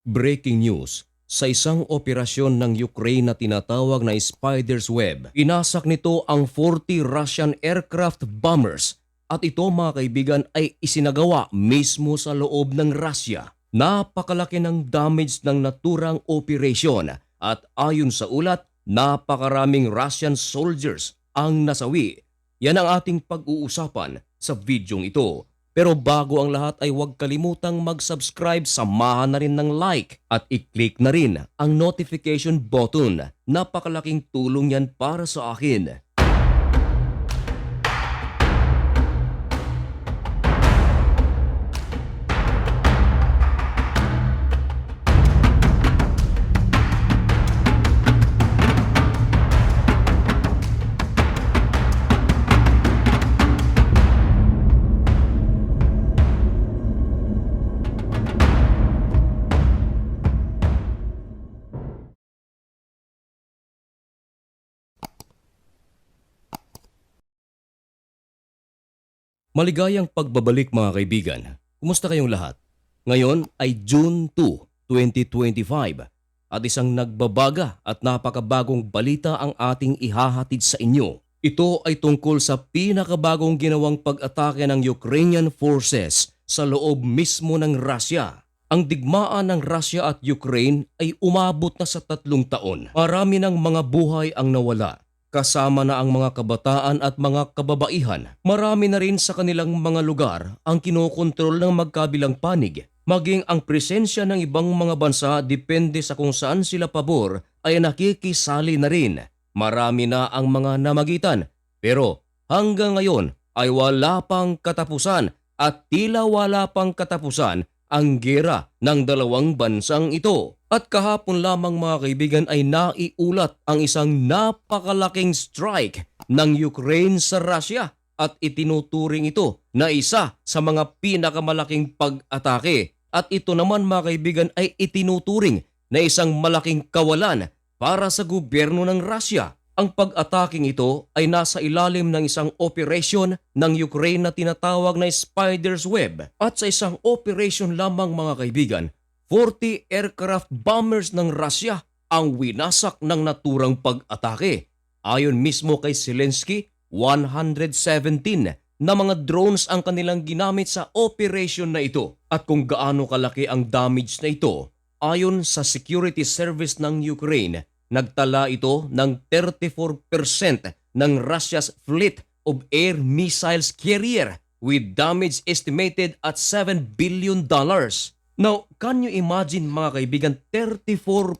Breaking news, sa isang operasyon ng Ukraine na tinatawag na Spider's Web, inasak nito ang 40 Russian aircraft bombers at ito mga kaibigan ay isinagawa mismo sa loob ng Russia. Napakalaki ng damage ng naturang operasyon at ayon sa ulat, napakaraming Russian soldiers ang nasawi. Yan ang ating pag-uusapan sa videong ito. Pero bago ang lahat ay huwag kalimutang mag-subscribe, samahan na rin ng like at i-click na rin ang notification button. Napakalaking tulong yan para sa akin. Maligayang pagbabalik mga kaibigan. Kumusta kayong lahat? Ngayon ay June 2, 2025 at isang nagbabaga at napakabagong balita ang ating ihahatid sa inyo. Ito ay tungkol sa pinakabagong ginawang pag-atake ng Ukrainian forces sa loob mismo ng Russia. Ang digmaan ng Russia at Ukraine ay umabot na sa 3 taon. Marami ng mga buhay ang nawala. Kasama na ang mga kabataan at mga kababaihan. Marami na rin sa kanilang mga lugar ang kinokontrol ng magkabilang panig. Maging ang presensya ng ibang mga bansa depende sa kung saan sila pabor ay nakikisali na rin. Marami na ang mga namagitan pero hanggang ngayon ay wala pang katapusan at tila wala pang katapusan ang gera ng dalawang bansang ito. At kahapon lamang mga kaibigan ay naiulat ang isang napakalaking strike ng Ukraine sa Russia at itinuturing ito na isa sa mga pinakamalaking pag-atake. At ito naman mga kaibigan ay itinuturing na isang malaking kawalan para sa gobyerno ng Russia. Ang pag-ataking ito ay nasa ilalim ng isang operasyon ng Ukraine na tinatawag na Spider's Web. At sa isang operation lamang mga kaibigan, 40 aircraft bombers ng Russia ang winasak ng naturang pag-atake. Ayon mismo kay Zelensky, 117 na mga drones ang kanilang ginamit sa operation na ito. At kung gaano kalaki ang damage na ito, ayon sa security service ng Ukraine, nagtala ito ng 34% ng Russia's fleet of air missiles carrier with damage estimated at $7 billion. Now, can you imagine mga kaibigan, 34%?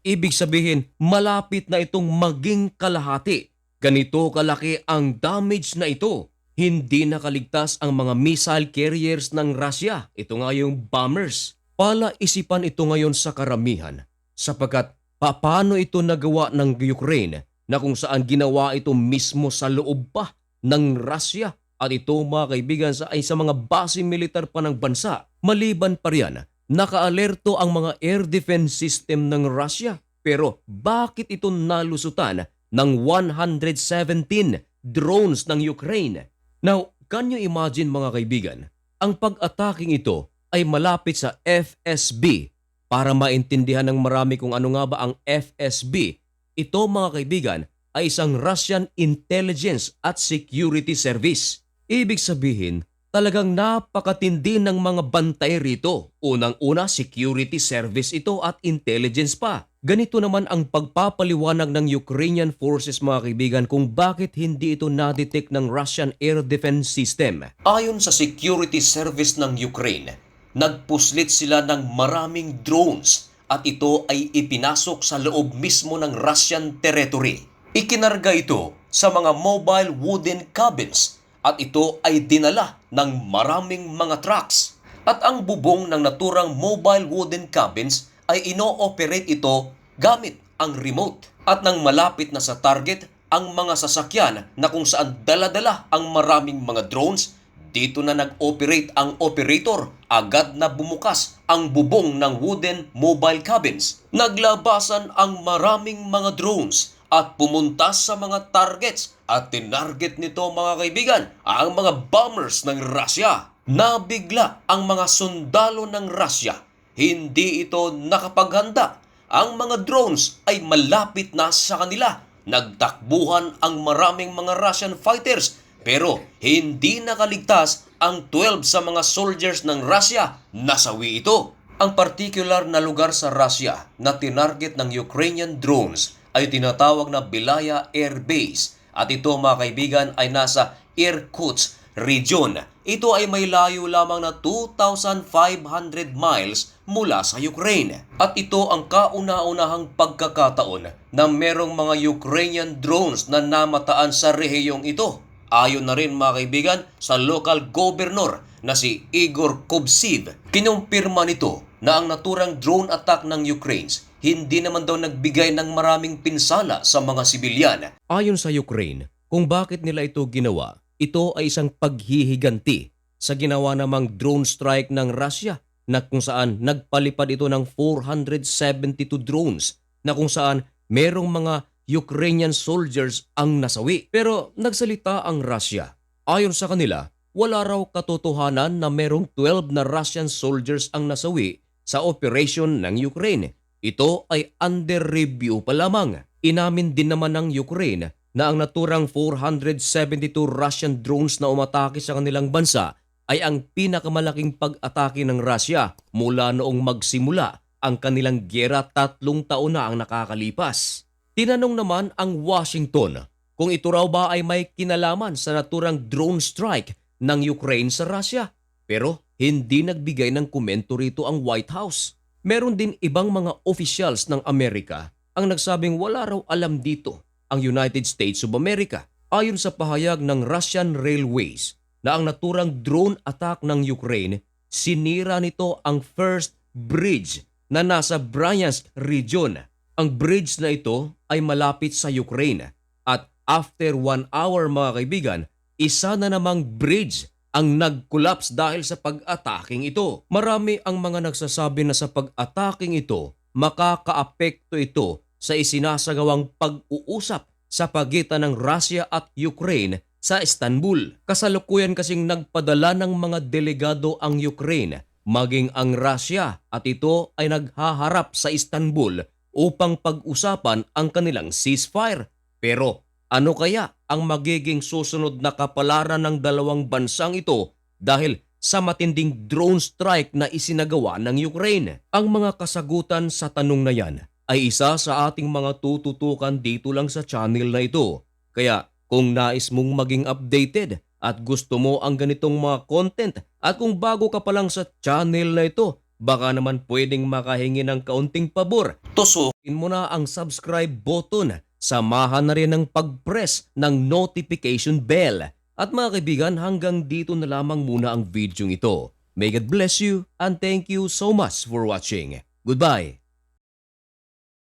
Ibig sabihin, malapit na itong maging kalahati. Ganito kalaki ang damage na ito. Hindi nakaligtas ang mga missile carriers ng Russia. Ito nga yung bombers. Palaisipan ito ngayon sa karamihan. Sapagkat paano ito nagawa ng Ukraine na kung saan ginawa ito mismo sa loob pa ng Russia? At ito mga kaibigan ay sa mga base militar pa ng bansa. Maliban pa riyan, nakaalerto ang mga air defense system ng Russia. Pero bakit ito nalusutan ng 117 drones ng Ukraine? Now, can you imagine mga kaibigan, ang pag-ataking ito ay malapit sa FSB. Para maintindihan ng marami kung ano nga ba ang FSB, ito mga kaibigan ay isang Russian Intelligence at Security Service. Ibig sabihin, talagang napakatindi ng mga bantay rito. Unang-una, security service ito at intelligence pa. Ganito naman ang pagpapaliwanag ng Ukrainian forces mga kaibigan kung bakit hindi ito na-detect ng Russian Air Defense System. Ayon sa security service ng Ukraine, nagpuslit sila ng maraming drones at ito ay ipinasok sa loob mismo ng Russian territory. Ikinarga ito sa mga mobile wooden cabins at ito ay dinala ng maraming mga trucks. At ang bubong ng naturang mobile wooden cabins ay ino-operate ito gamit ang remote. At nang malapit na sa target ang mga sasakyan na kung saan dala-dala ang maraming mga drones, dito na nag-operate ang operator. Agad na bumukas ang bubong ng wooden mobile cabins. Naglabasan ang maraming mga drones at pumunta sa mga targets at tinarget nito mga kaibigan ang mga bombers ng Russia. Nabigla ang mga sundalo ng Russia hindi ito nakapaghanda. Ang mga drones ay malapit na sa kanila. Nagtakbuhan ang maraming mga Russian fighters pero hindi nakaligtas ang 12 sa mga soldiers ng Russia. Nasawi ito. Ang particular na lugar sa Russia na tinarget ng Ukrainian drones ay tinatawag na Belaya Air Base at ito mga kaibigan ay nasa Irkutsk region. Ito ay may layo lamang na 2,500 miles mula sa Ukraine. At ito ang kauna-unahang pagkakataon na merong mga Ukrainian drones na namataan sa rehiyong ito. Ayon na rin mga kaibigan sa local governor na si Igor Kovtsev, kinumpirma nito na ang naturang drone attack ng Ukraine hindi naman daw nagbigay ng maraming pinsala sa mga sibilyan. Ayon sa Ukraine, kung bakit nila ito ginawa, ito ay isang paghihiganti sa ginawa namang drone strike ng Russia na kung saan nagpalipad ito ng 472 drones na kung saan merong mga Ukrainian soldiers ang nasawi. Pero nagsalita ang Russia. Ayon sa kanila, wala raw katotohanan na merong 12 na Russian soldiers ang nasawi sa operation ng Ukraine. Ito ay under review pa lamang. Inamin din naman ng Ukraine na ang naturang 472 Russian drones na umatake sa kanilang bansa ay ang pinakamalaking pag-atake ng Russia mula noong magsimula ang kanilang gyera 3 taon na ang nakakalipas. Tinanong naman ang Washington kung ito raw ba ay may kinalaman sa naturang drone strike ng Ukraine sa Russia. Pero hindi nagbigay ng komento rito ang White House. Meron din ibang mga officials ng Amerika ang nagsabing wala raw alam dito ang United States of America. Ayon sa pahayag ng Russian Railways na ang naturang drone attack ng Ukraine, sinira nito ang first bridge na nasa Bryansk region. Ang bridge na ito ay malapit sa Ukraine at after 1 hour mga kaibigan, isa na namang bridge ang nag-collapse dahil sa pag-ataking ito. Marami ang mga nagsasabi na sa pag-ataking ito, makakaapekto ito sa isinasagawang pag-uusap sa pagitan ng Russia at Ukraine sa Istanbul. Kasalukuyan kasing nagpadala ng mga delegado ang Ukraine, maging ang Russia, at ito ay naghaharap sa Istanbul upang pag-usapan ang kanilang ceasefire. Pero ano kaya ang magiging susunod na kapalaran ng dalawang bansang ito dahil sa matinding drone strike na isinagawa ng Ukraine? Ang mga kasagutan sa tanong na yan ay isa sa ating mga tututukan dito lang sa channel na ito. Kaya kung nais mong maging updated at gusto mo ang ganitong mga content at kung bago ka pa lang sa channel na ito, baka naman pwedeng makahingi ng kaunting pabor. Tusukin mo na ang subscribe button. Samahan na rin ng pag-press ng notification bell. At mga kaibigan, hanggang dito na lamang muna ang video ito. May God bless you and thank you so much for watching. Goodbye!